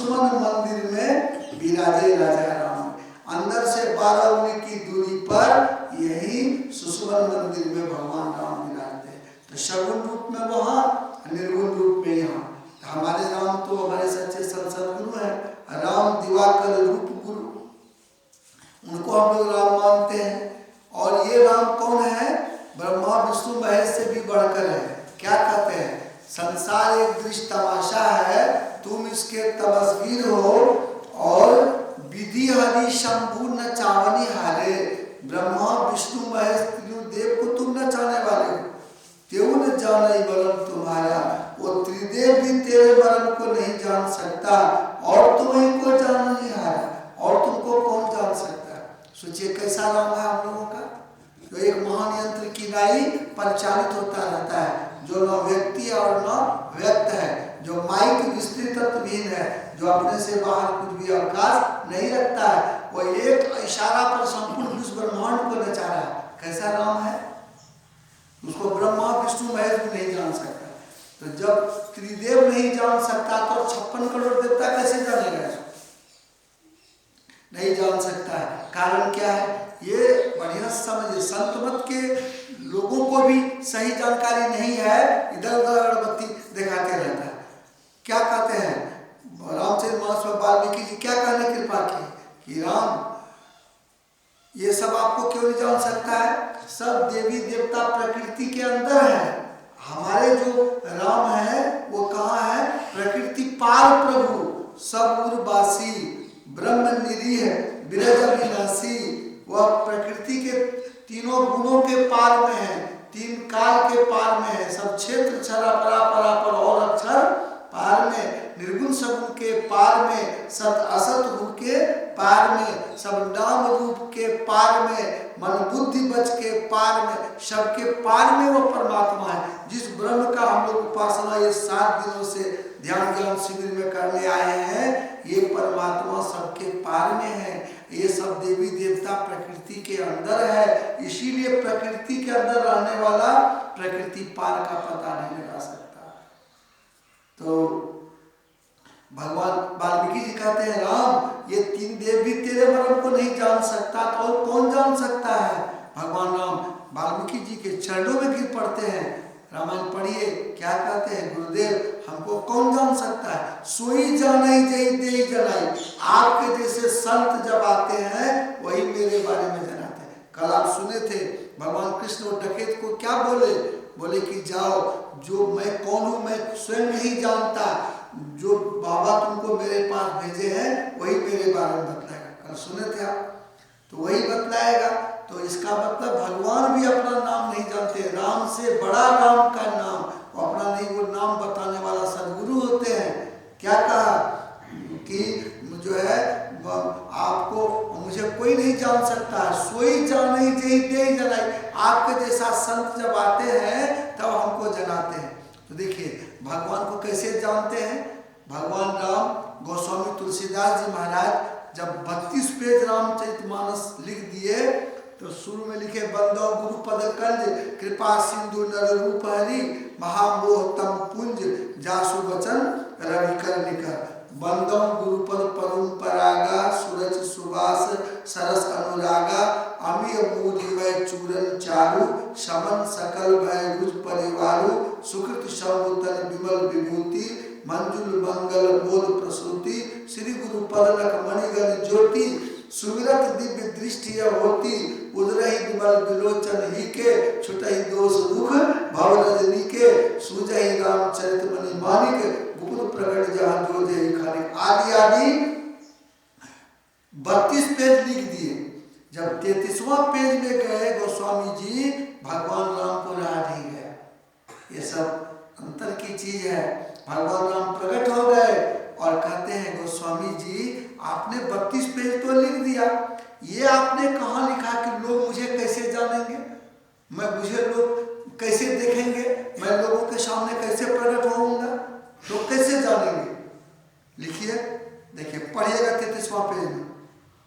सुषुमन मंदिर में विराजे राजा राम। अंदर से 12 उंगली की दूरी पर यही सुषुमन मंदिर में भगवान राम विराजते हैं। तो सगुण रूप में वहाँ, निर्गुण रूप में यहाँ। हमारे राम तो हमारे सच्चे सदगुरु हैं, राम दिवाकर रूप गुरु, उनको हम लोग राम मानते हैं। और ये राम कौन है? ब्रह्मा विष्णु महेश से भी बढ़कर है। क्या कहते हैं? संसार एक दृश्य तमाशा है, तुम इसके तमस्वीर हो और विधि हरि शंभु न चावनी हारे। ब्रह्मा विष्णु महेश त्रिदेव को तुम न चाहने वाले हो, तेऊ न जाने बरम तुम्हारा। वो त्रिदेव भी तेरे बरम को नहीं जान सकता और तुम्हें को जान नहीं हारा, और तुमको कौन जान सकता है? सोचिए कैसा राम है हम लोगों का, जो एक महान यंत्र की नाई परिचालित होता रहता है, जो न व्यक्ति और न व्यक्त है, जो माइक विस्तृत तत्वहीन है, जो अपने से बाहर कुछ भी अवकाश नहीं रखता है। वो एक इशारा पर संपूर्ण विश्व ब्रह्मांड को नचा रहा है। कैसा राम है? उसको ब्रह्मा विष्णु महेश भी नहीं जान सकता। तो जब त्रिदेव नहीं जान सकता तो 56 करोड़ देवता कैसे जानेगा? नहीं जान सकता है। कारण क्या है? ये बढ़िया समझिए, संत मत के लोगों को भी सही जानकारी नहीं है, इधर उधर अगरबत्ती दिखाते रहता है। क्या कहते हैं रामचरितमानस में वाल्मीकि जी क्या कहने कृपा की कि राम ये सब आपको क्यों नहीं जान सकता है? सब देवी देवता प्रकृति के अंदर है। हमारे जो राम है वो कहाँ है? प्रकृति पार प्रभु, सब उर्वासी, ब्रह्म निरीह, विरज विनाशी। वह प्रकृति के तीनों गुणों के पार में है, 3 काल के पार में है, सब क्षेत्र छरा परा परा पर और अक्षर पार में, निर्गुण सगुण के पार में, सत असत रूप के पार में, सब नाम रूप के पार में, मन बुद्धि बच के पार में, सबके पार में वो परमात्मा है। जिस ब्रह्म का हम लोग उपासना ये 7 दिनों से ध्यान ज्ञान शिविर में करने आए हैं, ये परमात्मा सबके पार में है। ये सब देवी देवता प्रकृति के अंदर है, इसीलिए प्रकृति के अंदर रहने वाला प्रकृति पार का पता नहीं लगा सकता। तो भगवान वाल्मीकि जी कहते हैं राम ये 3 देव भी तेरे मर्म को नहीं जान सकता, तो और कौन जान सकता है? भगवान राम वाल्मीकि जी के चरणों में गिर पड़ते हैं। रामायण पढ़िए, क्या कहते हैं? गुरुदेव हमको कौन जान सकता है? सोई जाने जय दे जनाई। आपके जैसे संत जब आते हैं वही मेरे बारे में जनाते हैं। कल आप सुने थे भगवान कृष्ण और डकैत को क्या बोले? बोले कि जाओ, जो मैं कौन हूँ मैं स्वयं नहीं जानता, जो बाबा तुमको मेरे पास भेजे हैं वही मेरे बारे में बतलाएगा। कल सुने थे आप, तो वही बतलाएगा। तो इसका मतलब भगवान भी अपना नाम नहीं जानते। राम से बड़ा राम का नाम वो अपना नहीं, वो नाम बताने वाला सदगुरु होते हैं। क्या कहा कि जो है आपको मुझे कोई नहीं जान सकता, सोई जाने जय दे जनाई। आपके जैसा संत जब आते हैं तब हमको जनाते हैं। तो देखिए भगवान को कैसे जानते हैं? भगवान राम गोस्वामी तुलसीदास जी महाराज जब 32 पेज रामचरितमानस लिख दिए तो शुरू में लिखे बंदो गुरु पद कंज कृपा सिंधु नर रूप हरि महामोह तम पुंज जासु वचन रवि कर निकर। बंदो गुरुपद परुम परागा सूरज सुबास सरस अनुरागा अमीय मूधि वै चूरन चारु शमन सकल भय रुज परिवारु सुकृत शंभुतन विमल विभूति मंजुल मंगल बोध प्रसूति श्री गुरु पदनक मणिगण ज्योति सुमिरत दिव्य दृष्टि होती उदरहि विमल विलोचन ही के छुटहि दोष दुख भव रजनी के सूजहि रामचरित मणि मानिक गुण प्रगट जहाँ जो जय खाने आदि आदि 32 पेज लिख दिए। जब 33वां पेज में गए गोस्वामी जी भगवान राम को रहा नहीं गया। ये सब अंतर की चीज है। भगवान राम प्रकट हो गए और कहते हैं गोस्वामी जी आपने 32 पेज तो लिख दिया, ये आपने कहाँ लिखा कि लोग मुझे कैसे जानेंगे, मुझे लोग कैसे देखेंगे, मैं लोगों के सामने कैसे प्रकट होऊंगा, लोग कैसे जानेंगे? लिखिए, देखिए पढ़िएगा 33वां पेज में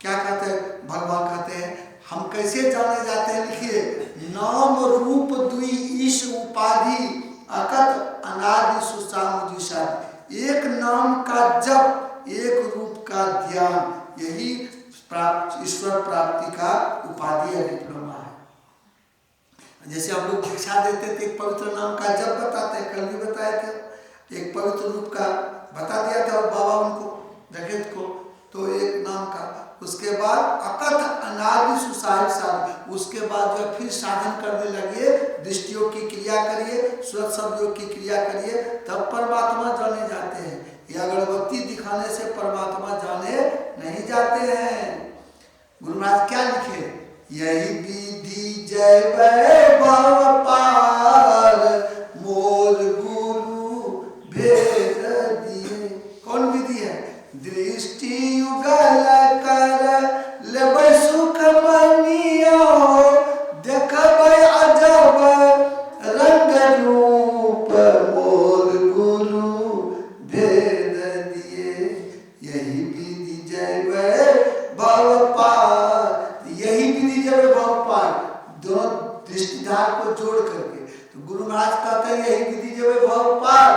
क्या कहते हैं। भगवान कहते हैं हम कैसे जाने जाते हैं? लिखिए नाम रूप दुई ईश उपाधि अकत अनादि सुसामुजिशा। एक नाम का जप, एक का ध्यान, यही ईश्वर प्राप्ति का उपाधि या डिप्लोमा है। जैसे हम लोग भिक्षा देते थे, एक पवित्र नाम का जप बताते हैं, कल भी बताए थे, एक पवित्र रूप का बता दिया था और बाबा उनको जगत को, तो एक नाम का, उसके बाद अकथ अनादि सुसाहिब साधन, उसके बाद जो फिर साधन करने लगे, दृष्टियों की क्रिया करिए, स्वत शब्दों की क्रिया करिए, तब परमात्मा जाने जाते हैं। ये अगरबत्ती दिखाने से परमात्मा जाने नहीं जाते हैं। गुरु महाराज क्या लिखे, यही विधि जय वैभव पार, मोर गुरु भेद दिए। कौन विधि है? दृष्टि युगल कर लेबै सुख मनियो, देखबै अजब रंग रूप, मोर गुरु भेद दिए। यही विधि जय वैभव पार, यही विधि जय वैभव पार, दोनों दृष्टिधार को जोड़ करके। तो गुरु महाराज कहते हैं यही विधि जय वैभव पार,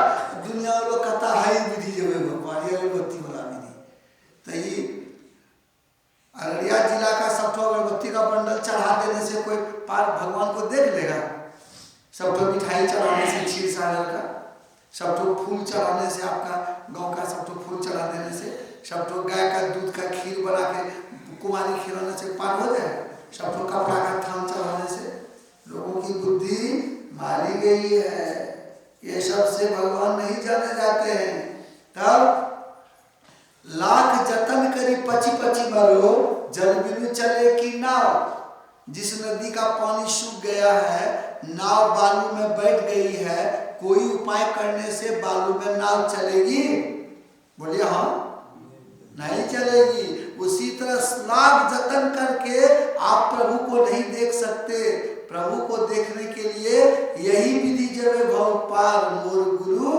दुनिया वालों कहता है विधि जय वैभव पार, ये अगरबत्ती वाला विधि। तो ये अररिया जिला का सबठो अगरबत्ती का बंडल चढ़ा देने से कोई पार भगवान को देख लेगा? सबठो मिठाई चढ़ाने से, क्षीर सागर का सबठो फूल चढ़ाने से, आपका गांव का सबठो फूल चढ़ा देने से, सबठो गाय का दूध का खीर बना के कुमारी खिलाने से पार हो जाए? सबठो कपड़ा का थान चढ़ाने से? लोगों की बुद्धि मारी गई है, ये सब से भगवान नहीं जाने जाते हैं। तब लाख जतन करी पची पची मरो, जल बिनु चले की नाव। जिस नदी का पानी सूख गया है, नाव बालू में बैठ गई है, कोई उपाय करने से बालू में नाव चलेगी? बोलिए हाँ, नहीं चलेगी। उसी तरह लाख जतन करके आप प्रभु को नहीं देख सकते। प्रभु को देखने के लिए यही विधि जय वैभव पार, मोर गुरु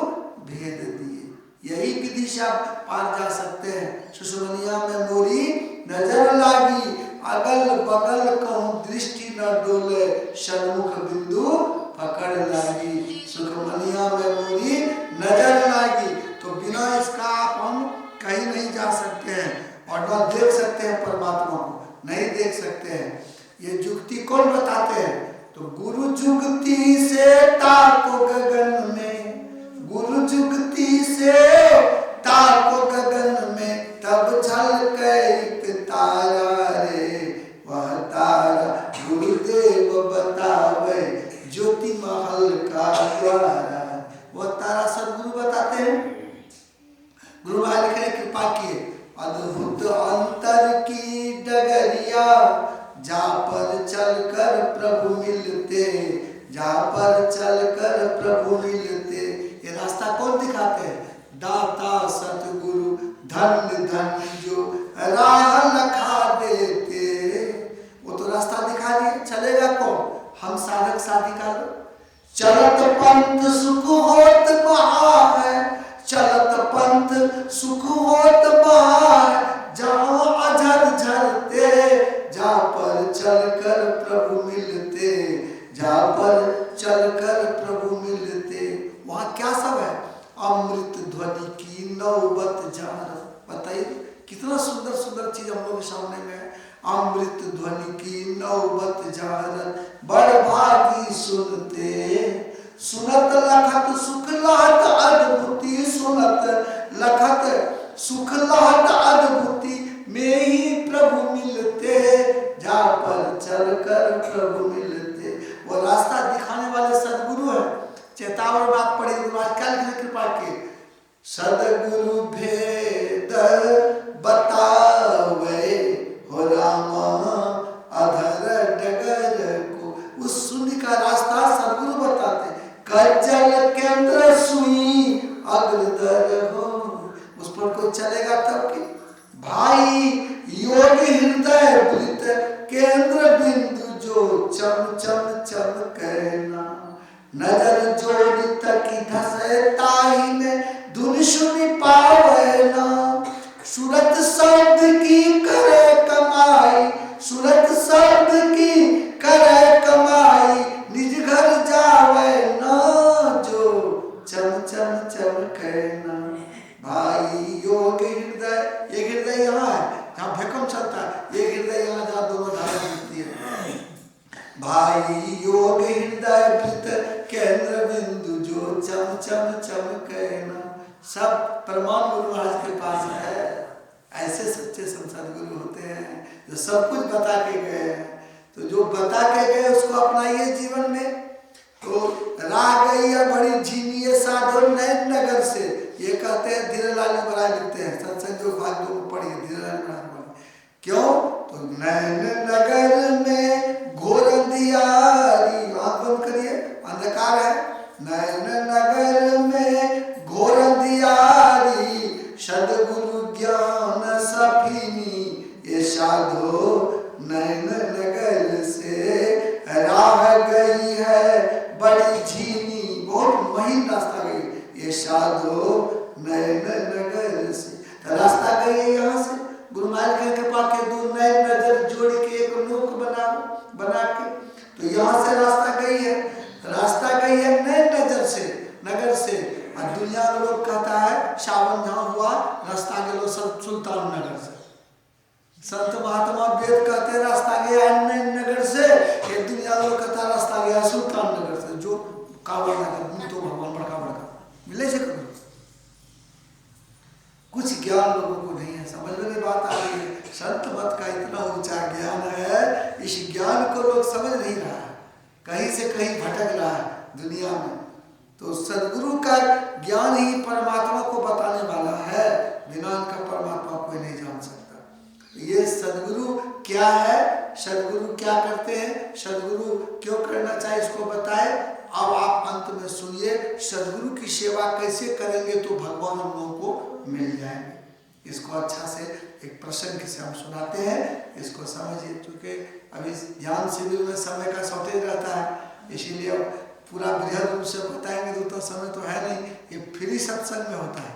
भेद दिए, यही विधि से आप पार जा सकते हैं। सुषमनिया में मोरी नजर लागी, अगल बगल कहूँ दृष्टि न डोले, सन्मुख बिंदु पकड़ लागी। सुखमनिया में मोरी नजर लागी, तो बिना इसका आप हम कहीं नहीं जा सकते हैं और न देख सकते हैं, परमात्मा को नहीं देख सकते हैं। ये जुक्ति कौन बताते हैं? तो गुरु जुगती से ताको गगन में, गुरु जुगती से ताको गगन में, तब झलके एक तारा रे, वह तारा गुरुदेव बतावे, ज्योति महल का द्वारा। वह तारा सदगुरु बताते हैं। गुरु महाराज लिखे कृपा किए, अद्भुत अंतर की डगरिया, जा पर चलकर प्रभु मिलते, जा पर चलकर प्रभु मिलते। ये रास्ता कौन दिखाते हैं? दाता सतगुरु धन धन जो राह लखा देते। वो तो रास्ता दिखा दिए, चलेगा कौन? हम साधक साधिका लोग। चलत पंथ सुख होत महा है, चलत पंथ सुख होत महा है, जहाँ अझर झरते, जा पर चलकर प्रभु मिलते, जा पर चलकर प्रभु मिलते। वहाँ क्या सब है? अमृत ध्वनि की नौबत जार। बताइए कितना सुंदर सुंदर चीज हम लोग के सामने में है। अमृत ध्वनि की नौबत जार, बड़ भागी सुनते, सुनत लखत सुख लहत अद्भुति, सुनत लखत सुख लहत अद्भुति, में ही प्रभु मिलते, जा पर चलकर प्रभु मिलते। वो रास्ता दिखाने वाले सदगुरु है। चेतावर बात पढ़ी, क्या लिखे कृपा के? सदगुरु भेद बतावे, हो रामा अधर डगर को। उस शून्य का रास्ता सदगुरु बताते। कज्जल केंद्र सुई अग्रदर हो, उस पर कोई चलेगा तब की? भाई योग हृदय वृत केंद्र बिंदु, जो चम चम चमकना, नजर जोड़ी तकी धसे ताही में, धुन सुनी पावे ना। सूरत शब्द की करे कमाई, सूरत शब्द की करे कमाई, निज घर जावे ना, जो चम चम चमकना। भाई योग हृदय, ये हृदय सब कुछ बता के गए हैं, तो जो बता के गए उसको अपनाइए जीवन में। तो राह गई है बड़ी झीनिए साधो नैन नगर से, ये कहते हैं धीरेलाल महाराज लिखते हैं सत्संग जो भाग 2 में पढ़िए धीरेलाल महाराज बोले क्यों, तो नैन नगर में घोर अंधियारी, आंख बंद करिए अंधकार है, नैन नगर में घोर अंधियारी सद्गुरु ज्ञान सफीनी, ये साधो नैन नगर से राह गई है बड़ी झीनी, बहुत महीन रास्ता गई, ये साधो नैन नगर से। तो रास्ता गई है यहाँ से गुरुमाल के कृपा के 2 नैन नजर जोड़ के एक नोक बना के, तो यहाँ से रास्ता गई है, रास्ता गई है नैन नजर से, नगर से। और दुनिया के लोग कहता है सावन जहाँ हुआ रास्ता गेलो सुल्तान नगर से, संत महात्मा वेद कहते हैं रास्ता गया नैन नगर से, ये दुनिया लोग कहता रास्ता गया सुल्तान नगर से, जो कावड़ नगर तो भगवान बड़का मिले से कभी कुछ ज्ञान लोगों को नहीं है, समझ में बात आ रही है। संत मत का इतना ऊंचा ज्ञान है, इस ज्ञान को लोग समझ नहीं रहा है, कहीं से कहीं भटक रहा है दुनिया में। तो सदगुरु का ज्ञान ही परमात्मा को बताने वाला है, बिना उनका परमात्मा कोई नहीं जान सकता। ये सदगुरु क्या है, सदगुरु क्या करते हैं, सदगुरु क्यों करना चाहिए इसको बताए। अब आप अंत में सुनिए सदगुरु की सेवा कैसे करेंगे तो भगवान हम लोगों को मिल जाएंगे। इसको अच्छा से एक प्रसंग से हम सुनाते हैं, इसको समझिए। क्योंकि अभी ध्यान शिविर में समय का शॉर्टेज रहता है, इसीलिए पूरा बृहद रूप से बताएंगे तो समय तो है नहीं, ये फ्री सत्संग में होता है।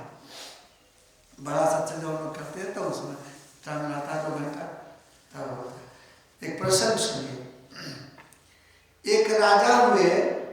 बड़ा सत्संग जब लोग करते हैं तो उसमें टाइम रहता है 2 घंटा तब होता है। एक प्रसंग सुनिए।